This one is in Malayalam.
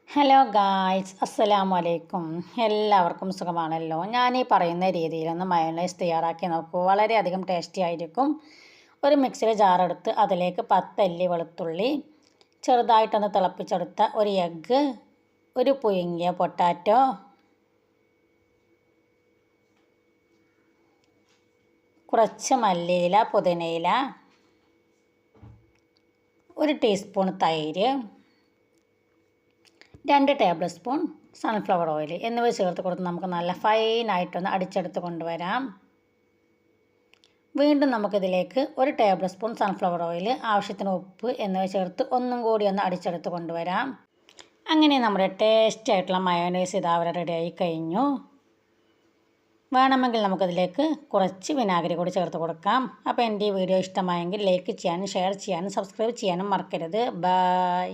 ഹലോ ഗായ്സ്, അസ്സലാമു അലൈക്കും. എല്ലാവർക്കും സുഖമാണല്ലോ. ഞാൻ ഈ പറയുന്ന രീതിയിലൊന്ന് മയോണൈസ് തയ്യാറാക്കി നോക്കൂ. വളരെയധികം ടേസ്റ്റി ആയിരിക്കും. ഒരു മിക്സിയുടെ ജാറെടുത്ത് അതിലേക്ക് 10 അല്ലി വെളുത്തുള്ളി, ചെറുതായിട്ടൊന്ന് തിളപ്പിച്ചെടുത്ത ഒരു എഗ്ഗ്, ഒരു പുഴുങ്ങിയ പൊട്ടാറ്റോ, കുറച്ച് മല്ലിയില, പുതിനയില, ഒരു ടീസ്പൂൺ തൈര്, 2 ടേബിൾ സ്പൂൺ സൺഫ്ലവർ ഓയിൽ എന്നിവ ചേർത്ത് കൊടുത്ത് നമുക്ക് നല്ല ഫൈനായിട്ടൊന്ന് അടിച്ചെടുത്ത് കൊണ്ടുവരാം. വീണ്ടും നമുക്കിതിലേക്ക് 1 ടേബിൾ സ്പൂൺ സൺഫ്ലവർ ഓയിൽ, ആവശ്യത്തിന് ഉപ്പ് എന്നിവ ചേർത്ത് ഒന്നും കൂടി ഒന്ന് അടിച്ചെടുത്ത് കൊണ്ടുവരാം. അങ്ങനെ നമ്മുടെ ടേസ്റ്റി ആയിട്ടുള്ള മയോണൈസ് ഇതാവരെ റെഡിയായി കഴിഞ്ഞു. വേണമെങ്കിൽ നമുക്കതിലേക്ക് കുറച്ച് വിനാഗിരി കൂടി ചേർത്ത് കൊടുക്കാം. അപ്പോൾ എൻ്റെ ഈ വീഡിയോ ഇഷ്ടമായെങ്കിൽ ലൈക്ക് ചെയ്യാനും ഷെയർ ചെയ്യാനും സബ്സ്ക്രൈബ് ചെയ്യാനും മറക്കരുത്. ബൈ.